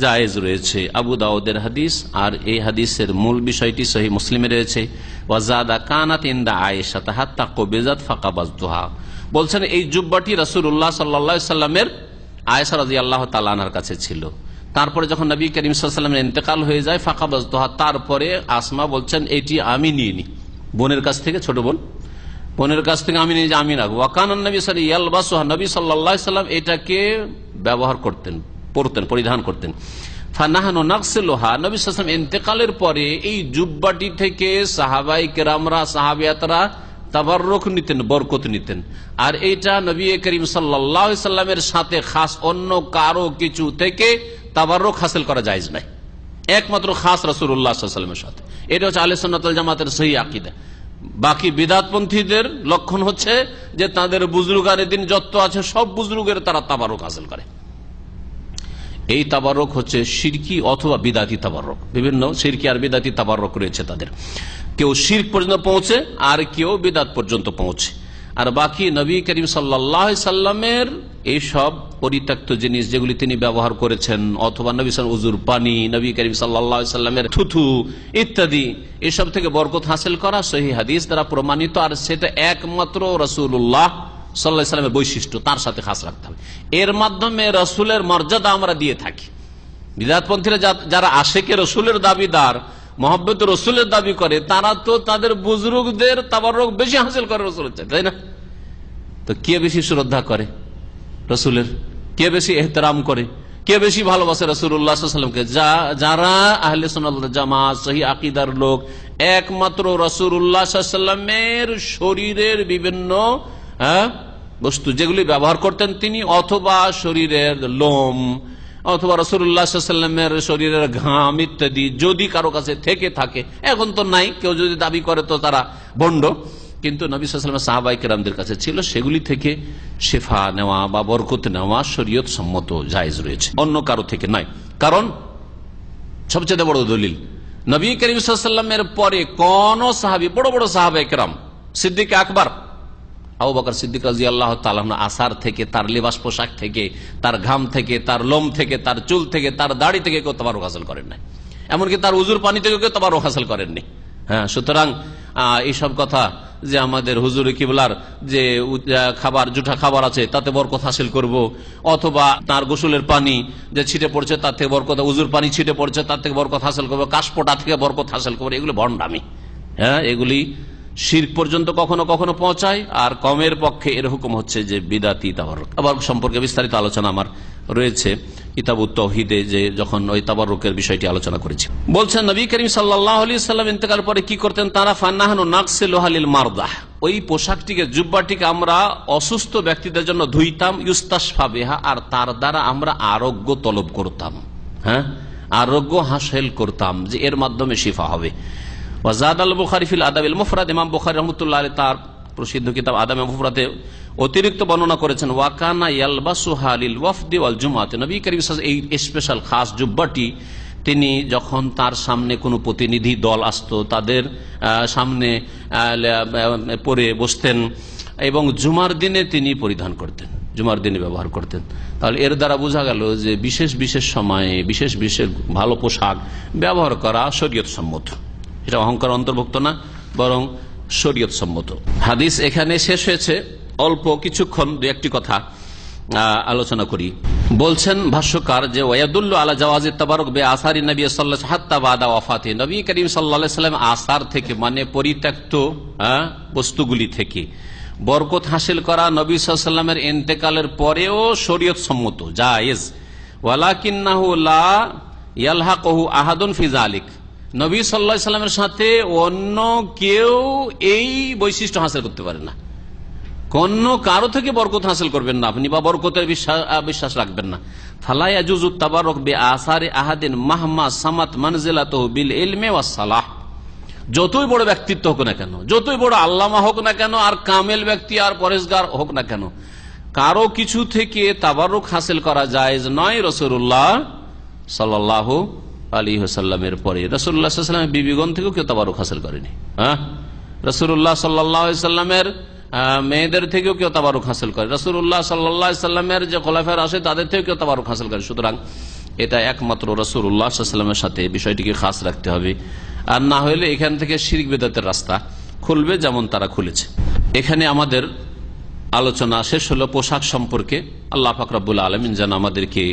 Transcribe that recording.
জায়েজ রয়েছে। আবু দাউদের হাদিস, আর এই হাদিসের মূল বিষয়টি সহিহ মুসলিমে রয়েছে। ওয়াজাদা কানাত ইনদা আয়েশা হাত্তা কবিজাত ফাকাবাজতুহা, বলছেন এই জুব্বাটি রাসূলুল্লাহ সাল্লাল্লাহু আলাইহি সাল্লামের আয়েশা রাদিয়াল্লাহু তাআলা আনহার কাছে ছিল। তারপরে যখন নবী করিম সাল্লাল্লাহু আলাইহি ওয়াসাল্লামের ইন্তেকাল হয়ে যায়, ফাকাবাজতুহা, তারপরে আসমা বলছেন এটি আমি নিয়ে নি, বোনের কাছ থেকে, ছোট বোনের কাছ থেকে আমি নিয়ে, আমি রাখবো। ওয়াকানান নবী সাল্লাল্লাহু আলাইহি ইয়ালবাসুহা, নবী সাল্লাল্লাহু আলাইহি সাল্লাম এটাকে ব্যবহার করতেন, পরতেন, পরিধান করতেন। ফানাহানু নাগসিলুহা, নবী সাল্লাল্লাহু আলাইহি ওয়াসাল্লাম ইন্তেকালের পরে এই জুব্বাটি থেকে সাহাবাই কেরামরা, সাহাবিয়াতরা তাবাররুক নিতেন, বরকত নিতেন। আর এইটা নবী করিম সাল্লাল্লাহু আলাইহি সাল্লামের সাথে খাস, অন্য কারো কিছু থেকে তাবাররুক হাসিল করা জায়েজ নাই, একমাত্র খাস রাসূলুল্লাহ সাল্লাল্লাহু আলাইহি ওয়াসাল্লামের সাথে। এটা হচ্ছে আহলে সুন্নাত ওয়াল জামাতের সহিহ আকীদা। বাকি বিদআতপন্থীদের লক্ষণ হচ্ছে যে তাদের বুজুর্গানের দিন যত আছে সব বুজুর্গের তারা তাবাররুক হাসিল করে। এই তাবাররুক হচ্ছে শিরকি অথবা বিদাতি তাবাররুক, বিভিন্ন শিরকি আর বিদাতি তাবাররুক রয়েছে তাদের। কেউ শিরক পর্যন্ত পৌঁছে আর কেউ বিদাত পর্যন্ত পৌঁছে। আর বাকি নবী করিম সাল্লাল্লাহু আলাইহি সাল্লামের এইসব পরিত্যক্ত জিনিস যেগুলি তিনি ব্যবহার করেছেন, অথবা নবী সাল্লাল্লাহু উজুর পানি, নবী করিম সাল্লাল্লাহু আলাইহি সাল্লামের থুথু ইত্যাদি, এসব থেকে বরকত হাসিল করা সহিহ হাদিস দ্বারা প্রমাণিত। আর সেটা একমাত্র রাসূলুল্লাহ সাল্লাল্লাহু আলাইহি সাল্লামের বৈশিষ্ট্য, তার সাথে খাস রাখতে হবে। এর মাধ্যমে রাসূলের মর্যাদা আমরা দিয়ে থাকি। বিদআতপন্থীরা যারা আশিকে রাসূলের দাবিদার, মহব্বত রসুলের দাবি করে, তারা তো তাদের বুজুর্গদের তাবাররুক বেশি হাসিল করে রসুলের চাই, তাই না? তো কে বেশি শ্রদ্ধা করে রসুলের, কে বেশি এহতেরাম করে, কে বেশি ভালোবাসে রাসূলুল্লাহ সাল্লাল্লাহু আলাইহি ওয়াসাল্লামকে? যারা আহলে সুন্নাত ওয়াল জামাত সহিহ আকীদার লোক, একমাত্র রাসূলুল্লাহ সাল্লাল্লাহু আলাইহি ওয়াসাল্লামের শরীরের বিভিন্ন বস্তু যেগুলি ব্যবহার করতেন তিনি, অথবা শরীরের লোম, অথবা রাসূলুল্লাহ সাল্লাল্লাহু আলাইহি ওয়াসাল্লামের শরীরের ঘাম ইত্যাদি যদি কারো কাছে থেকে থাকে, এখন তো নাই, কেউ যদি দাবি করে তো তারা ভণ্ড, কিন্তু নবী সাল্লাল্লাহু আলাইহি ওয়াসাল্লামের সাহাবায়ে কেরামদের কাছে ছিল, সেগুলি থেকে শেফা নেওয়া বা বরকত নেওয়া শরীয়ত সম্মত জায়েজ রয়েছে, অন্য কারো থেকে নয়। কারণ সবচেয়ে বড় দলিল, নবী করিম সাল্লাল্লাহু আলাইহি ওয়াসাল্লামের পরে কোন সাহাবী, বড় বড় সাহাবায়ে কেরাম, সিদ্দিক আকবর আবু বকর সিদ্দিক রাদিয়াল্লাহু তাআলা আনহু, আসার থেকে, তার লিবাস পোশাক থেকে, তার ঘাম থেকে, তার লোম থেকে, তার চুল থেকে, তার দাড়ি থেকে কেউ তাবাররুক হাসিল করেন নাই, এমনকি তার উজুর পানি থেকে কেউ তাবাররুক হাসিল করেননি। হ্যাঁ, সুতরাং এইসব কথা যে আমাদের হুজুরে কিবলার যে খাবার, জুঠা খাবার আছে তাতে বরকত হাসিল করব, অথবা তার গোসলের পানি যে ছিটে পড়ছে তার থেকে বরকত, উজুর পানি ছিটে পড়ছে তার থেকে বরকত হাসিল করবো, কাশপোটা থেকে বরকত হাসিল করবো, এগুলো ভণ্ডামি। হ্যাঁ, এগুলি শিরক পর্যন্ত কখনো কখনো পৌঁছায়। আর কমের পক্ষে এর হুকুম হচ্ছে যে বিদাতি তাবাররুক। আবার সম্পর্কে বিস্তারিত আলোচনা আমার রয়েছে কিতাবুত তাওহীদে, যে যখন ওই তাবাররুকের বিষয়টি আলোচনা করেছি। বলছেন নবী করিম সাল্লাল্লাহু আলাইহি সাল্লাম ইন্তেকাল পরে কি করতেন তারা? ফানাহানু নাগসিলুহা লিল মারদাহ, ওই পোশাকটিকে, জুব্বাটিকে আমরা অসুস্থ ব্যক্তিদের জন্য ধুইতাম, ইউস্তাশফা বিহা, আর তার দ্বারা আমরা আরোগ্য তলব করতাম। হ্যাঁ, আরোগ্য হাসিল করতাম, যে এর মাধ্যমে শিফা হবে। ওয়াজাদ আল বুখারী ফিল আদাবিল মুফরাদ, ইমাম বুখারী রাহমাতুল্লাহ আলাইহি তার প্রসিদ্ধ কিতাব আদাব মুফরাদে অতিরিক্ত বর্ণনা করেছেন, ওয়াকানা ইয়ালবাসুহা লিল ওয়াফদি ওয়াল জুমআতি, নবী করিম সাল্লাল্লাহু আলাইহি ওয়াসাল্লাম এই স্পেশাল খাস জুব্বাটি তিনি যখন তার সামনে কোনো প্রতিনিধি দল আসতো তাদের সামনে পরে বসতেন, এবং জুমার দিনে তিনি পরিধান করতেন, জুমার দিনে ব্যবহার করতেন। তাহলে এর দ্বারা বোঝা গেল যে বিশেষ বিশেষ সময়ে বিশেষ বিশেষ ভালো পোশাক ব্যবহার করা শরীয়ত সম্মত, এটা অহংকার অন্তর্ভুক্ত না, বরং শরীয়ত সম্মত। হাদিস এখানে শেষ হয়েছে। অল্প কিছুক্ষণ দু একটি কথা আলোচনা করি। বলছেন ভাষ্যকার যে ওয়ায়াদুল্লু আলা জাওয়াজি তাবারুক বে আসারি নবী সাল্লাল্লাহু আলাইহি ওয়াসাল্লাম হাত্তা বাদা ওয়াফাতি, নবী করিম সাল্লাল্লাহু আলাইহি ওয়াসাল্লাম আসার থেকে, মানে পরিত্যক্ত বস্তুগুলি থেকে বরকত হাসিল করা নবী সাল্লাল্লাহু আলাইহি ওয়াসাল্লামের ইন্তেকালের পরেও শরীয়ত সম্মত, জায়েজ। ওয়ালাকিন্নাহু লা ইয়ালহাকুহু আহাদুন ফি যালিক, নবী সাল্লাল্লাহু আলাইহি ওয়াসাল্লামের সাথে অন্য কেউ এই বৈশিষ্ট্য হাসিল করতে পারে না, কোন কারো থেকে বরকত হাসিল করবেন না আপনি, বা বরকতের বিশ্বাস রাখবেন না। ফালা ইয়াজুজু তাবাররুক বিআসারি আহাদিন মাহমা সামাত মানজিলাতুহু বিল ইলমি ওয়াস সালাহ, যতই বড় ব্যক্তিত্ব হোক না কেন, যতই বড় আল্লামা হোক না কেন, আর কামেল ব্যক্তি আর পরেশগার হোক না কেন, কারো কিছু থেকে তাবাররুক হাসিল করা জায়েজ নয় রাসূলুল্লাহ সাল্লাল্লাহু আলাইহি ওয়াসাল্লামের পরে। রাসূলুল্লাহ সাল্লাল্লাহু আলাইহি ওয়াসাল্লামের বিবিগণ থেকেও কেউ তাবাররুক হাসিল করেনি। হ্যাঁ, রাসূলুল্লাহ সাল্লাল্লাহু আলাইহি ওয়াসাল্লামের মেয়েদের থেকেও কেউ তাবারুক হাসিল করে, রাসূলুল্লাহ সাল্লাল্লাহু আলাইহি ওয়াসাল্লামের যে খোলাফায়ে রাশিদ তাদের থেকেও কেউ তাবারুক হাসিল করে। সুতরাং এটা একমাত্র রাসূলুল্লাহ সাল্লাল্লাহু আলাইহি ওয়াসাল্লামের সাথে বিষয়টিকে খাস রাখতে হবে, আর না হলে এখান থেকে শিরক বিদআতের রাস্তা খুলবে যেমন তারা খুলেছে। এখানে আমাদের আলোচনা শেষ হলো পোশাক সম্পর্কে। আল্লাহ পাক রব্বুল আলামিন যেন আমাদেরকে